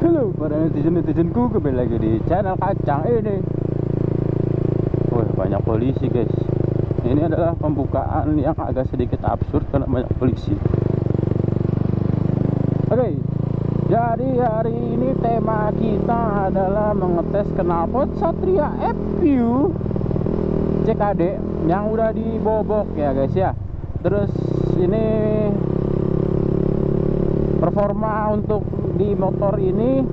Halo para netizen-netizenku, kembali lagi di channel Kacang ini. Wah, banyak polisi guys. Ini adalah pembukaan yang agak sedikit absurd karena banyak polisi. Oke, jadi hari ini tema kita adalah mengetes knalpot Satria FU CKD yang udah dibobok ya guys ya. Terus ini performa untuk di motor ini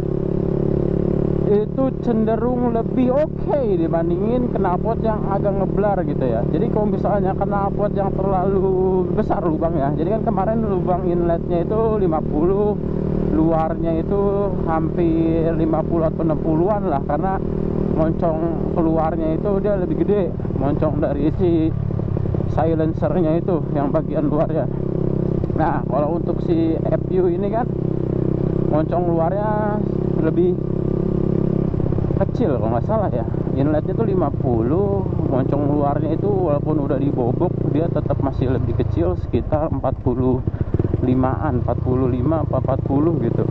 itu cenderung lebih oke dibandingin knalpot yang agak ngeblar gitu ya. Jadi kalau misalnya knalpot yang terlalu besar lubangnya, jadi kan kemarin lubang inletnya itu 50, luarnya itu hampir 50 atau 60-an lah, karena moncong keluarnya itu dia lebih gede, moncong dari si silencernya itu yang bagian luarnya. Nah kalau untuk si FU ini kan moncong luarnya lebih kecil kalau nggak salah ya, inletnya tuh 50, moncong luarnya itu walaupun udah dibobok dia tetap masih lebih kecil, sekitar 45-an, 45 apa 40 gitu.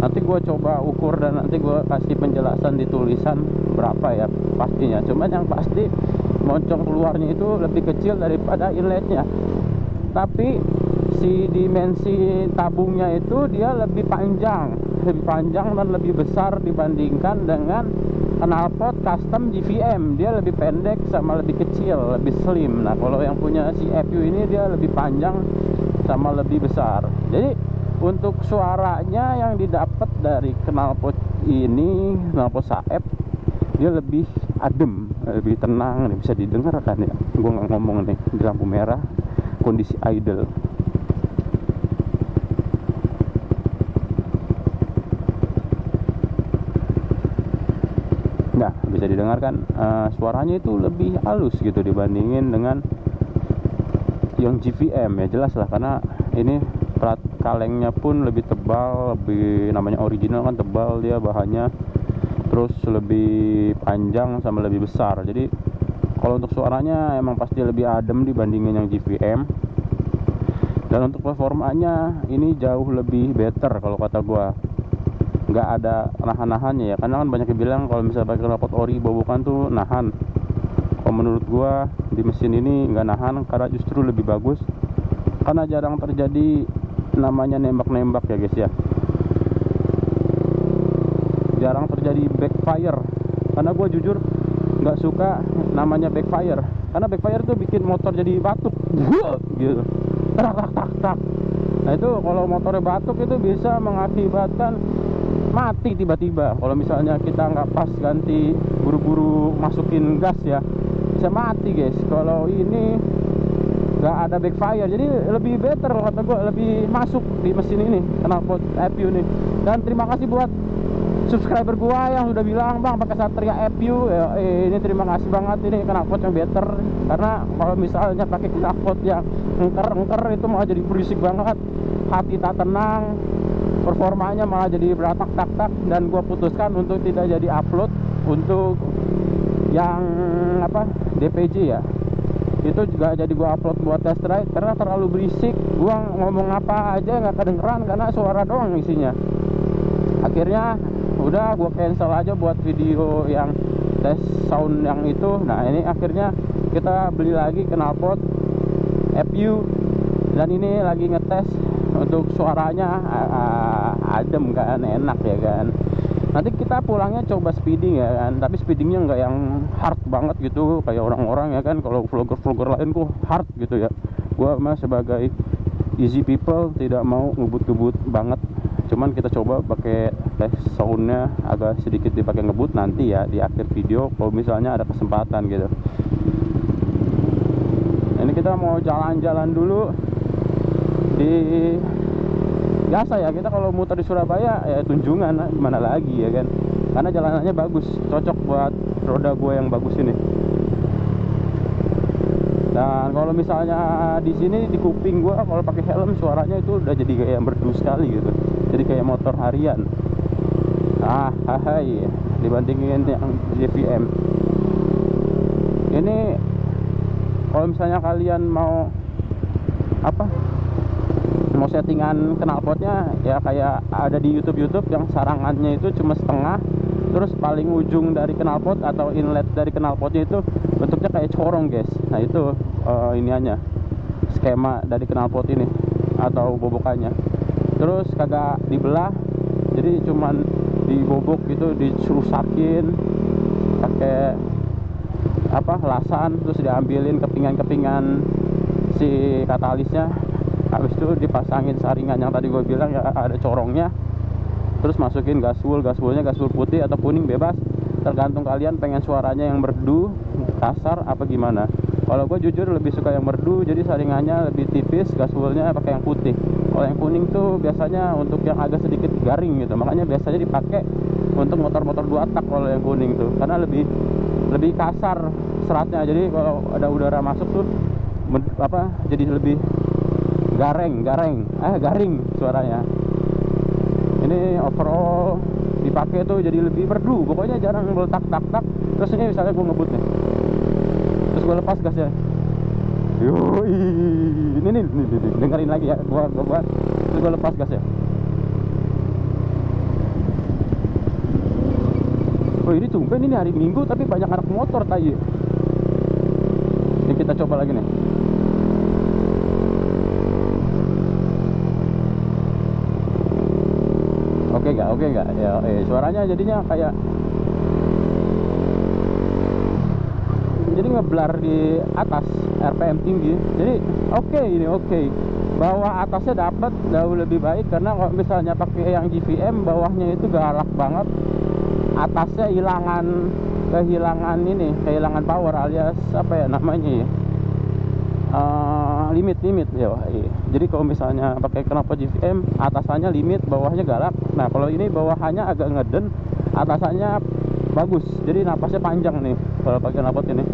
Nanti gue coba ukur dan nanti gue kasih penjelasan di tulisan berapa ya pastinya. Cuman yang pasti moncong keluarnya itu lebih kecil daripada inletnya, tapi si dimensi tabungnya itu dia lebih panjang dan lebih besar dibandingkan dengan knalpot custom GVM. Dia lebih pendek sama lebih kecil, lebih slim. Nah kalau yang punya si FU ini dia lebih panjang sama lebih besar. Jadi untuk suaranya yang didapat dari knalpot ini, knalpot Saeb, dia lebih adem, lebih tenang, bisa didengar kan ya. Gue nggak ngomong nih di lampu merah, kondisi idle. Nah, bisa didengarkan suaranya itu lebih halus gitu dibandingin dengan yang GVM ya, jelas lah, karena ini plat kalengnya pun lebih tebal, lebih, namanya original kan tebal dia bahannya, terus lebih panjang sama lebih besar. Jadi kalau untuk suaranya emang pasti lebih adem dibandingin yang GVM. Dan untuk performanya ini jauh lebih better kalau kata gua. Nggak ada nahan-nahannya ya, karena kan banyak yang bilang kalau misalnya pakai knalpot ori bobokan tuh nahan. Kalau menurut gua di mesin ini nggak nahan, karena justru lebih bagus, karena jarang terjadi namanya nembak-nembak ya guys ya. Jarang terjadi backfire, karena gua jujur nggak suka namanya backfire, karena backfire tuh bikin motor jadi batuk gitu, tak. Nah itu kalau motornya batuk itu bisa mengakibatkan mati tiba-tiba. Kalau misalnya kita nggak pas ganti, buru-buru masukin gas ya, bisa mati guys. Kalau ini nggak ada backfire, jadi lebih better kata gue, lebih masuk di mesin ini knalpot FU ini. Dan terima kasih buat subscriber gue yang sudah bilang, bang pakai Satria FU ya, ini terima kasih banget, ini knalpot yang better. Karena kalau misalnya pakai knalpot yang engker itu malah jadi berisik banget, hati tak tenang, performanya malah jadi beratak tak. Dan gue putuskan untuk tidak jadi upload untuk yang apa DPJ ya, itu juga jadi gue upload buat test ride karena terlalu berisik. Gue ngomong apa aja nggak kedengeran karena suara doang isinya. Akhirnya udah gue cancel aja buat video yang tes sound yang itu. Nah ini akhirnya kita beli lagi knalpot FU, dan ini lagi ngetes untuk suaranya adem kan, enak ya kan. Nanti kita pulangnya coba speeding ya kan, tapi speedingnya nggak yang hard banget gitu kayak orang-orang ya kan. Kalau vlogger lain kok hard gitu ya, gua mah sebagai easy people tidak mau ngebut-ngebut banget. Cuman kita coba pakai tes soundnya agak sedikit dipakai ngebut nanti ya di akhir video kalau misalnya ada kesempatan gitu. Ini kita mau jalan-jalan dulu di, biasa ya kita kalau muter di Surabaya ya Tunjungan, gimana lagi ya kan, karena jalanannya bagus, cocok buat roda gue yang bagus ini. Dan kalau misalnya di sini di kuping gue kalau pakai helm suaranya itu udah jadi kayak merdu sekali gitu, jadi kayak motor harian. Hai dibandingin yang JVM ini. Kalau misalnya kalian mau apa, mau settingan knalpotnya ya kayak ada di YouTube yang sarangannya itu cuma setengah, terus paling ujung dari knalpot atau inlet dari knalpotnya itu bentuknya kayak corong guys. Nah itu iniannya, skema dari knalpot ini atau bobokannya. Terus kagak dibelah, jadi cuman dibobok gitu, dirusakin pakai apa, lasan, terus diambilin kepingan-kepingan si katalisnya. Habis itu dipasangin saringan yang tadi gue bilang ya, ada corongnya. Terus masukin gaswolnya gaswol putih atau kuning bebas, tergantung kalian pengen suaranya yang merdu, kasar apa gimana. Kalau gue jujur lebih suka yang merdu, jadi saringannya lebih tipis, gaswolnya pakai yang putih. Kalau yang kuning tuh biasanya untuk yang agak sedikit garing gitu, makanya biasanya dipakai untuk motor-motor 2 tak kalau yang kuning tuh, karena lebih kasar seratnya. Jadi kalau ada udara masuk tuh jadi lebih garing suaranya. Ini overall dipakai tuh jadi lebih merdu, pokoknya jarang meletak tak. Terus ini misalnya gue ngebut nih, terus gue lepas gasnya, yoi, ini dengerin lagi ya, gue terus gue lepas gasnya. Oh ini tumben ini hari Minggu tapi banyak anak motor tayi. Ini kita coba lagi nih. Oke enggak ya, suaranya jadinya kayak jadi ngeblar di atas, RPM tinggi. Jadi oke. Bawah atasnya dapat jauh lebih baik, karena kalau misalnya pakai yang GVM bawahnya itu galak banget, atasnya kehilangan power alias apa ya namanya ya, limit ya. Jadi kalau misalnya pakai knalpot GVM atasannya limit, bawahnya galak. Nah kalau ini bawahannya agak ngeden, atasannya bagus, jadi napasnya panjang nih kalau pakai knalpot ini.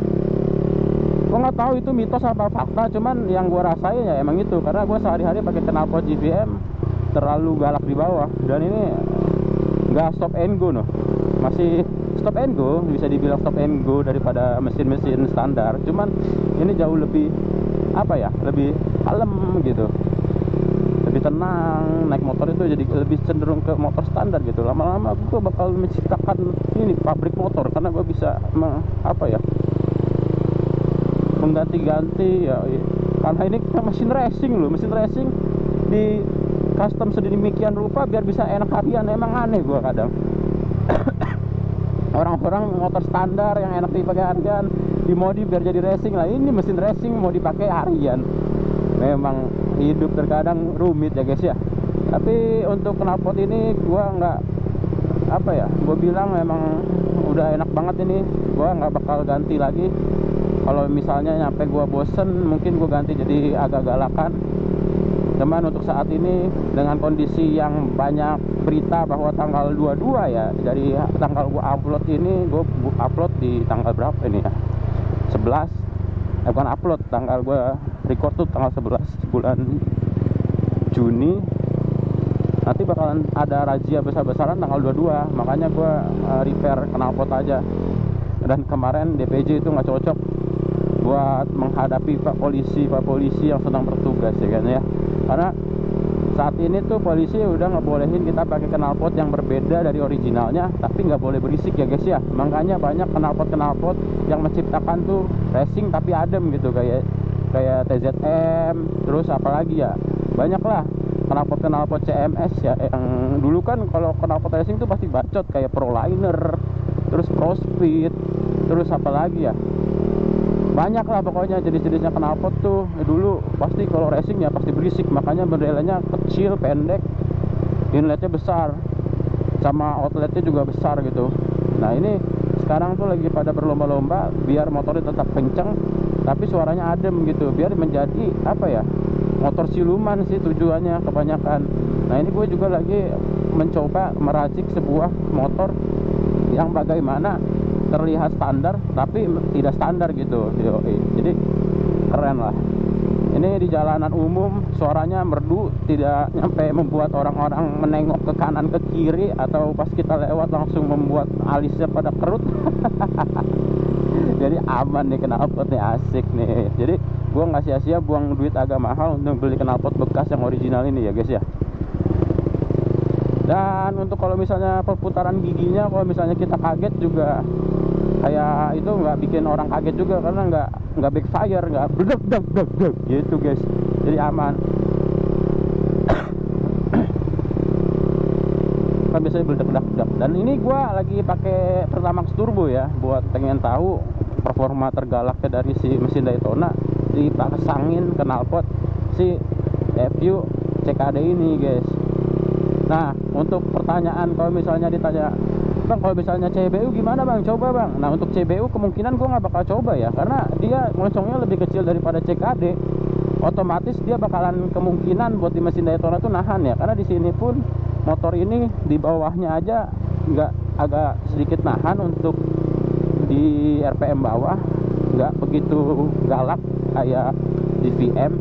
Gua nggak tahu itu mitos apa fakta, cuman yang gua rasain ya emang itu, karena gua sehari-hari pakai knalpot GVM terlalu galak di bawah, dan ini nggak stop and go noh, masih stop and go, bisa dibilang stop and go daripada mesin-mesin standar. Cuman ini jauh lebih apa ya, lebih kalem gitu, lebih tenang. Naik motor itu jadi lebih cenderung ke motor standar gitu. Lama-lama gue bakal menciptakan ini pabrik motor, karena gue bisa mengganti-ganti ya, karena ini mesin racing loh, mesin racing di custom sedemikian rupa biar bisa enak harian. Emang aneh gue kadang orang-orang motor standar yang enak dipakai harian dimodif biar jadi racing lah, ini mesin racing mau dipakai harian. Memang hidup terkadang rumit ya guys ya. Tapi untuk knalpot ini gua nggak gue bilang memang udah enak banget ini, gua nggak bakal ganti lagi. Kalau misalnya nyampe gua bosen, mungkin gua ganti jadi agak galakan. Cuman untuk saat ini dengan kondisi yang banyak berita bahwa tanggal 22 ya, dari tanggal gua upload ini, gua upload di tanggal berapa ini ya, 11, bukan upload, tanggal gua record tuh tanggal 11 bulan Juni. Nanti bakalan ada razia besar-besaran tanggal 22, makanya gua repair knalpot aja. Dan kemarin DPJ itu nggak cocok buat menghadapi pak polisi yang sedang bertugas ya kan ya, karena saat ini tuh polisi udah ngebolehin kita pakai knalpot yang berbeda dari originalnya, tapi nggak boleh berisik ya guys ya. Makanya banyak knalpot yang menciptakan tuh racing tapi adem gitu, kayak TZM, terus apalagi ya, banyak lah knalpot CMS ya, yang dulu kan kalau knalpot racing tuh pasti bacot, kayak Proliner, terus Prospeed, terus apalagi ya, banyak lah pokoknya jenis-jenisnya knalpot tuh dulu pasti kalau racing ya pasti berisik. Makanya modelnya kecil, pendek, inletnya besar, sama outletnya juga besar gitu. Nah ini sekarang tuh lagi pada berlomba-lomba biar motornya tetap kenceng tapi suaranya adem gitu, biar menjadi motor siluman sih tujuannya kebanyakan. Nah ini gue juga lagi mencoba meracik sebuah motor yang bagaimana terlihat standar tapi tidak standar gitu. Jadi keren lah. Ini di jalanan umum suaranya merdu, tidak nyampe membuat orang-orang menengok ke kanan ke kiri, atau pas kita lewat langsung membuat alisnya pada kerut. Jadi aman nih knalpot nih, asik nih. Jadi Gua nggak sia-sia buang duit agak mahal untuk beli knalpot bekas yang original ini ya guys ya. Dan untuk kalau misalnya perputaran giginya, kalau misalnya kita kaget juga kayak itu nggak bikin orang kaget juga, karena nggak backfire, nggak bledek gitu guys, jadi aman. Kan biasanya beledak-ledak. Dan ini gua lagi pakai Pertamax turbo ya, buat pengen tahu performa tergalaknya dari si mesin Daytona dipasangin knalpot si FU CKD ini guys. Nah, untuk pertanyaan kalau misalnya ditanya, Bang, kalau misalnya CBU gimana Bang? Coba Bang. Nah, untuk CBU kemungkinan gua nggak bakal coba ya, karena dia moncongnya lebih kecil daripada CKD. Otomatis dia bakalan kemungkinan buat di mesin Daytona tuh nahan ya, karena di sini pun motor ini di bawahnya aja nggak, agak sedikit nahan untuk di RPM bawah, nggak begitu galak kayak di VM,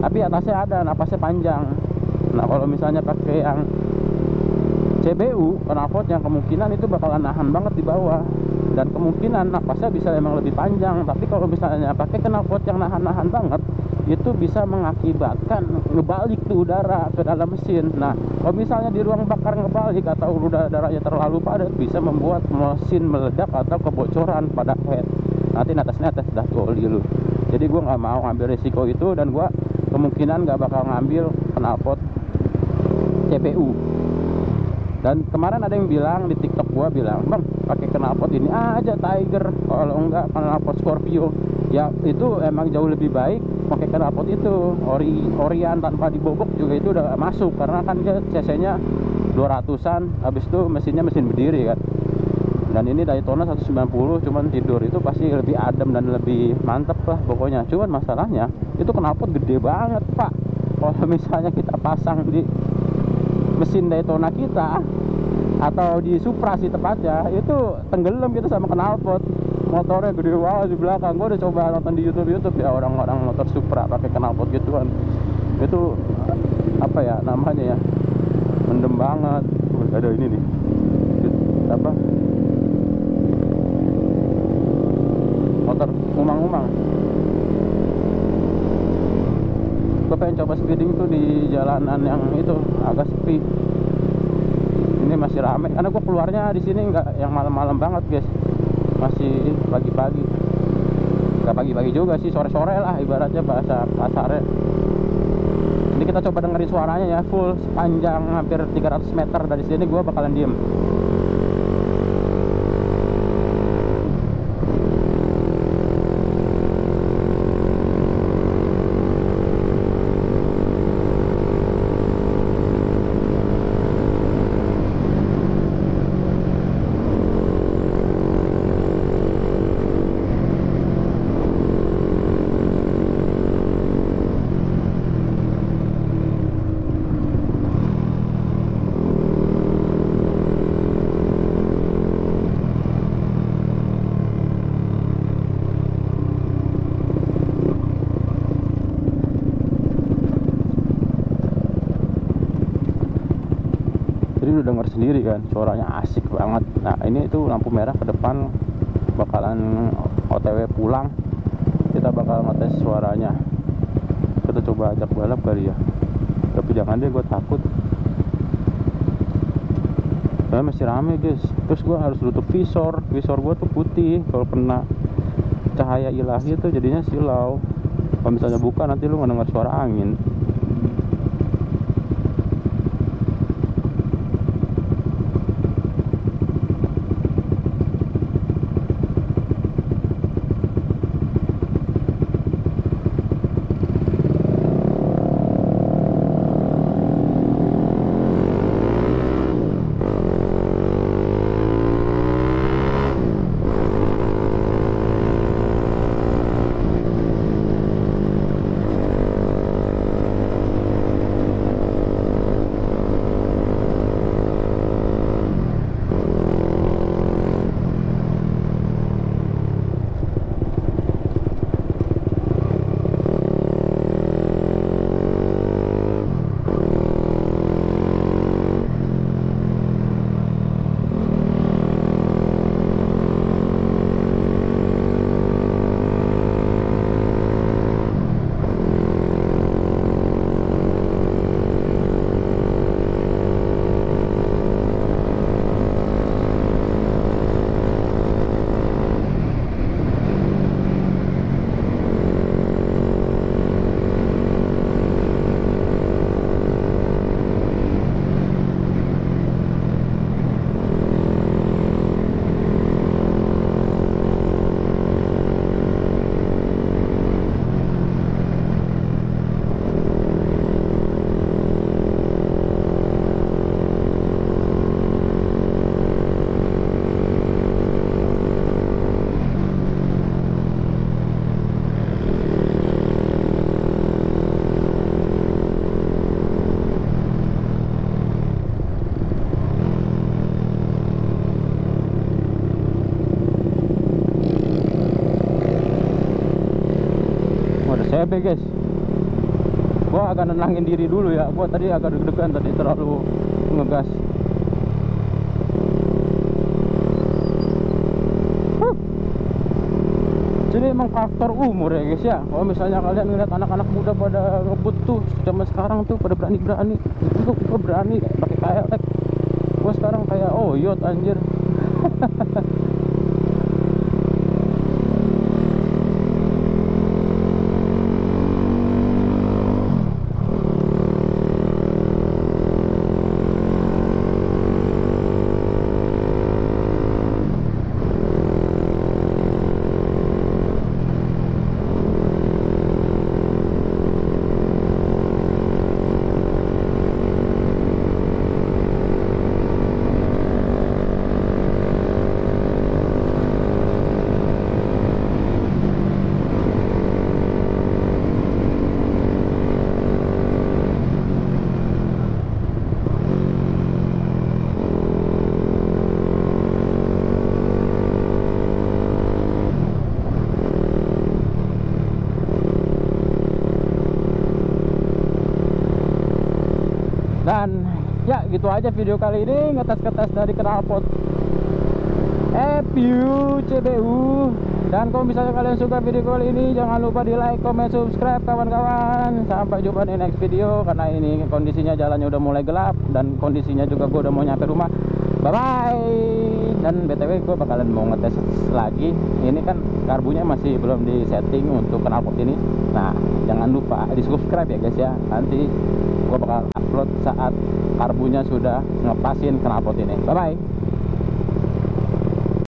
tapi atasnya ada, napasnya panjang. Nah, kalau misalnya pakai yang CBU knalpot, yang kemungkinan itu bakalan nahan banget di bawah, dan kemungkinan napasnya bisa emang lebih panjang. Tapi kalau misalnya pakai knalpot yang nahan-nahan banget, itu bisa mengakibatkan ngebalik tuh udara ke dalam mesin. Nah, kalau misalnya di ruang bakar ngebalik atau udaranya terlalu padat, bisa membuat mesin meledak atau kebocoran pada head. Nanti netes-netes dah tuh oli lu. Jadi gue nggak mau ngambil risiko itu, dan gue kemungkinan nggak bakal ngambil knalpot CPU. Dan kemarin ada yang bilang di TikTok gua bilang, Bang, pakai knalpot ini aja Tiger, kalau enggak knalpot Scorpio. Ya itu emang jauh lebih baik pakai knalpot itu. Orion tanpa dibobok juga itu udah masuk, karena kan dia cc-nya 200-an, habis itu mesinnya mesin berdiri kan. Dan ini Daytona 190, cuman tidur itu pasti lebih adem dan lebih mantep lah pokoknya. Cuman masalahnya itu knalpot gede banget Pak. Kalau misalnya kita pasang di mesin Daytona kita atau di Supra sih tepatnya, itu tenggelam gitu sama knalpot. Motornya gede banget di belakang. Gue udah coba nonton di YouTube ya, orang-orang motor Supra pakai knalpot gitu kan. Itu apa ya namanya ya, mendem banget. Ada ini nih apa, motor umang-umang. Gue pengen coba speeding tuh di jalanan yang itu agak sepi. Ini masih rame karena gue keluarnya di sini nggak yang malam-malam banget guys, masih pagi-pagi. Nggak pagi-pagi juga sih, sore-sore lah ibaratnya bahasa kasarnya. Ini kita coba dengerin suaranya ya, full sepanjang hampir 300 meter dari sini gue bakalan diem. Jadi udah denger sendiri kan, suaranya asik banget. Nah ini itu lampu merah ke depan, bakalan OTW pulang, kita bakal ngetes suaranya. Kita coba ajak balap kali ya, tapi jangan deh, gue takut karena masih rame guys. Terus gue harus tutup visor gue tuh putih, kalau kena cahaya ilahi itu jadinya silau. Kalau misalnya buka nanti lu ngedenger suara angin. OTW guys. Gua agak nenangin diri dulu ya. Gua tadi agak deg-degan, tadi terlalu ngegas. Jadi emang faktor umur ya guys ya. Kalau misalnya kalian ngeliat anak-anak muda pada ngebut tuh zaman sekarang tuh pada berani-berani. Itu gua berani pakai KLX. Gua sekarang kayak oyot anjir. Dan ya gitu aja video kali ini, ngetes-ngetes dari knalpot EPU CBU. Dan kalau misalnya kalian suka video kali ini, jangan lupa di like, comment, subscribe kawan-kawan. Sampai jumpa di next video, karena ini kondisinya jalannya udah mulai gelap dan kondisinya juga gue udah mau nyampe rumah. Bye bye. Dan BTW gue bakalan mau ngetes lagi. Ini kan karbunya masih belum di setting untuk knalpot ini. Nah jangan lupa di subscribe ya guys ya. Nanti gue bakal upload saat karbunya sudah ngepasin knalpot ini. Bye bye.